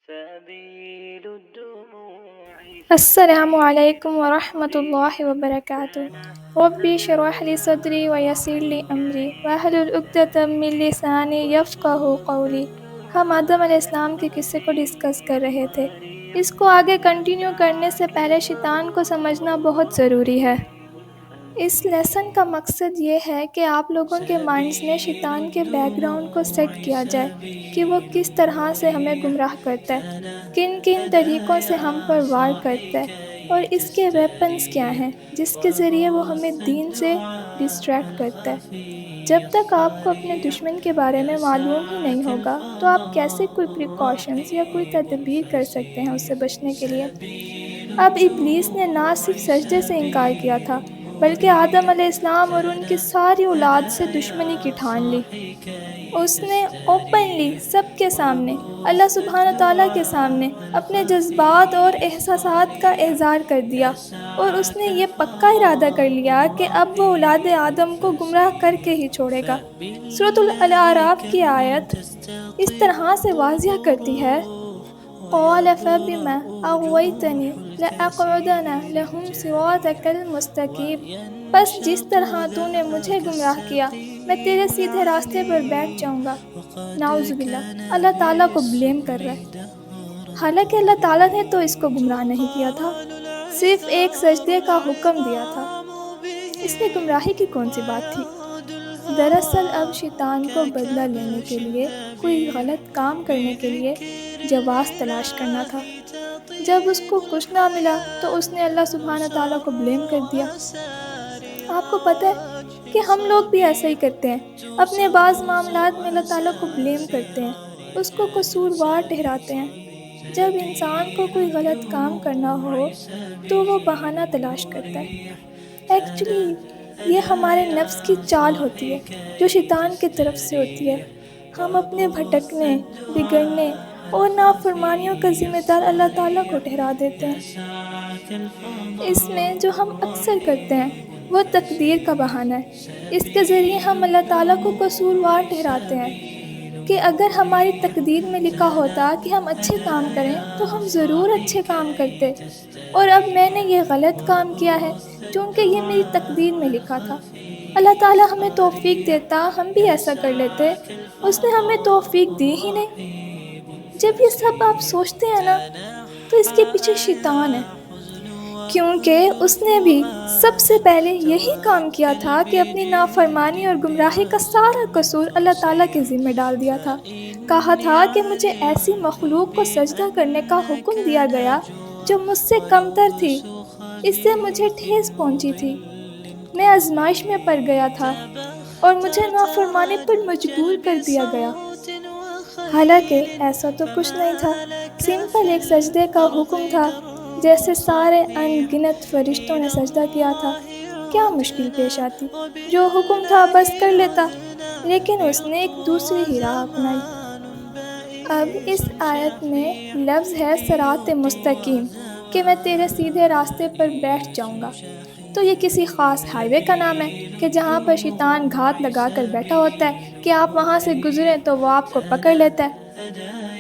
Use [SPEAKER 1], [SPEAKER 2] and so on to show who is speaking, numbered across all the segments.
[SPEAKER 1] سبيل الدموع
[SPEAKER 2] السلام علیکم ورحمۃ اللہ وبرکاتہ۔ ربی اشرح لی صدری ویسر لی امری واحلل عقدۃ من لسانی یفقہوا قولی۔ ہم آدم علیہ السلام کے قصے کو ڈسکس کر رہے تھے۔ اس کو آگے کنٹینیو کرنے سے پہلے شیطان کو سمجھنا بہت ضروری ہے۔ اس لیسن کا مقصد یہ ہے کہ آپ لوگوں کے مائنڈز میں شیطان کے بیک گراؤنڈ کو سیٹ کیا جائے کہ وہ کس طرح سے ہمیں گمراہ کرتا ہے، کن کن طریقوں سے ہم پر وار کرتا ہے، اور اس کے ویپنز کیا ہیں جس کے ذریعے وہ ہمیں دین سے ڈسٹریکٹ کرتا ہے۔ جب تک آپ کو اپنے دشمن کے بارے میں معلوم ہی نہیں ہوگا تو آپ کیسے کوئی پریکاشنز یا کوئی تدبیر کر سکتے ہیں اس سے بچنے کے لیے۔ اب ابلیس نے نہ صرف سجدے سے انکار کیا تھا بلکہ آدم علیہ السلام اور ان کی ساری اولاد سے دشمنی کی ٹھان لی۔ اس نے اوپنلی سب کے سامنے، اللہ سبحانہ تعالیٰ کے سامنے، اپنے جذبات اور احساسات کا اظہار کر دیا، اور اس نے یہ پکا ارادہ کر لیا کہ اب وہ اولاد آدم کو گمراہ کر کے ہی چھوڑے گا۔ سورۃ الاعراف کی آیت اس طرح سے واضح کرتی ہے: قال فبما اغويتني لأقعدن لهم صراطك المستقيم، بس جس طرح تو نے مجھے گمراہ کیا میں تیرے سیدھے راستے پر بیٹھ جاؤں گا۔ نعوذ باللہ، اللہ تعالیٰ کو بلیم کر رہا ہے، حالانکہ اللہ تعالیٰ نے تو اس کو گمراہ نہیں کیا تھا، صرف ایک سجدے کا حکم دیا تھا۔ اس میں گمراہی کی کون سی بات تھی؟ دراصل اب شیطان کو بدلہ لینے کے لیے، کوئی غلط کام کرنے کے لیے جواز تلاش کرنا تھا۔ جب اس کو کچھ نہ ملا تو اس نے اللہ سبحانہ تعالیٰ کو بلیم کر دیا۔ آپ کو پتہ ہے کہ ہم لوگ بھی ایسا ہی کرتے ہیں، اپنے بعض معاملات میں اللہ تعالیٰ کو بلیم کرتے ہیں، اس کو قصوروار ٹھہراتے ہیں۔ جب انسان کو کوئی غلط کام کرنا ہو تو وہ بہانہ تلاش کرتا ہے۔ ایکچولی یہ ہمارے نفس کی چال ہوتی ہے جو شیطان کی طرف سے ہوتی ہے۔ ہم اپنے بھٹکنے، بگڑنے اور نافرمانیوں کا ذمہ دار اللہ تعالیٰ کو ٹھہرا دیتے ہیں۔ اس میں جو ہم اکثر کرتے ہیں وہ تقدیر کا بہانہ ہے۔ اس کے ذریعے ہم اللہ تعالیٰ کو قصوروار ٹھہراتے ہیں کہ اگر ہماری تقدیر میں لکھا ہوتا کہ ہم اچھے کام کریں تو ہم ضرور اچھے کام کرتے، اور اب میں نے یہ غلط کام کیا ہے چونکہ یہ میری تقدیر میں لکھا تھا۔ اللہ تعالیٰ ہمیں توفیق دیتا ہم بھی ایسا کر لیتے، اس نے ہمیں توفیق دی ہی نہیں۔ جب یہ سب آپ سوچتے ہیں نا تو اس کے پیچھے شیطان ہے، کیونکہ اس نے بھی سب سے پہلے یہی کام کیا تھا کہ اپنی نافرمانی اور گمراہی کا سارا قصور اللہ تعالیٰ کے ذمہ ڈال دیا تھا۔ کہا تھا کہ مجھے ایسی مخلوق کو سجدہ کرنے کا حکم دیا گیا جو مجھ سے کمتر تھی، اس سے مجھے ٹھیس پہنچی تھی، میں آزمائش میں پڑ گیا تھا اور مجھے نافرمانی پر مجبور کر دیا گیا۔ حالانکہ ایسا تو کچھ نہیں تھا، سمپل ایک سجدے کا حکم تھا، جیسے سارے ان گنت فرشتوں نے سجدہ کیا تھا۔ کیا مشکل پیش آتی؟ جو حکم تھا بس کر لیتا، لیکن اس نے ایک دوسری ہی راہ اپنائی۔ اب اس آیت میں لفظ ہے صراط مستقیم، کہ میں تیرے سیدھے راستے پر بیٹھ جاؤں گا۔ تو یہ کسی خاص ہائی وے کا نام ہے کہ جہاں پر شیطان گھات لگا کر بیٹھا ہوتا ہے کہ آپ وہاں سے گزریں تو وہ آپ کو پکڑ لیتا ہے؟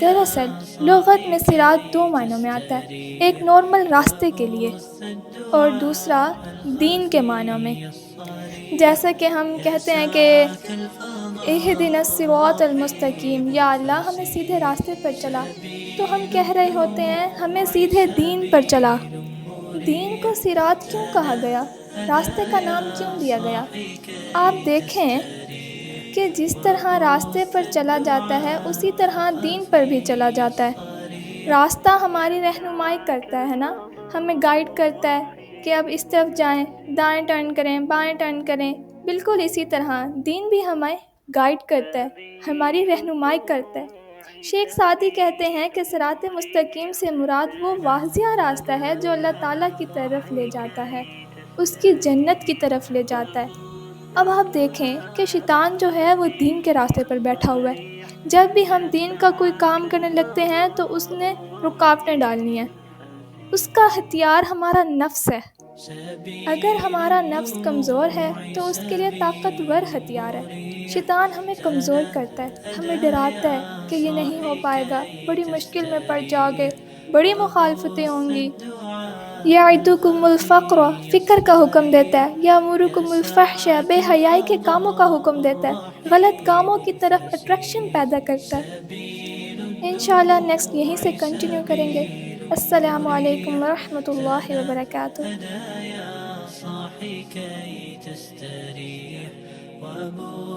[SPEAKER 2] دراصل لغت میں صراط دو معنوں میں آتا ہے، ایک نارمل راستے کے لیے اور دوسرا دین کے معنوں میں۔ جیسا کہ ہم کہتے ہیں کہ اہدنا الصراط المستقیم، یا اللہ ہمیں سیدھے راستے پر چلا، تو ہم کہہ رہے ہوتے ہیں ہمیں سیدھے دین پر چلا۔ دین کو صراط کیوں کہا گیا؟ راستے کا نام کیوں دیا گیا؟ آپ دیکھیں کہ جس طرح راستے پر چلا جاتا ہے اسی طرح دین پر بھی چلا جاتا ہے۔ راستہ ہماری رہنمائی کرتا ہے نا، ہمیں گائیڈ کرتا ہے کہ اب اس طرف جائیں، دائیں ٹرن کریں، بائیں ٹرن کریں۔ بالکل اسی طرح دین بھی ہمیں گائیڈ کرتا ہے، ہماری رہنمائی کرتا ہے۔ شیخ سعدی کہتے ہیں کہ صراط مستقیم سے مراد وہ واضح راستہ ہے جو اللہ تعالیٰ کی طرف لے جاتا ہے، اس کی جنت کی طرف لے جاتا ہے۔ اب آپ دیکھیں کہ شیطان جو ہے وہ دین کے راستے پر بیٹھا ہوا ہے۔ جب بھی ہم دین کا کوئی کام کرنے لگتے ہیں تو اس نے رکاوٹیں ڈالنی ہیں۔ اس کا ہتھیار ہمارا نفس ہے۔ اگر ہمارا نفس کمزور ہے تو اس کے لیے طاقتور ہتھیار ہے۔ شیطان ہمیں کمزور کرتا ہے، ہمیں ڈراتا ہے کہ یہ نہیں ہو پائے گا، بڑی مشکل میں پڑ جاؤ گے، بڑی مخالفتیں ہوں گی۔ یعدکم الفقر، فکر کا حکم دیتا ہے۔ یامرکم الفحش، بے حیائی کے کاموں کا حکم دیتا ہے، غلط کاموں کی طرف اٹریکشن پیدا کرتا ہے۔ انشاءاللہ نیکسٹ یہیں سے کنٹینیو کریں گے۔ السلام علیکم ورحمۃ اللہ وبرکاتہ۔
[SPEAKER 1] صاحي كي تستريح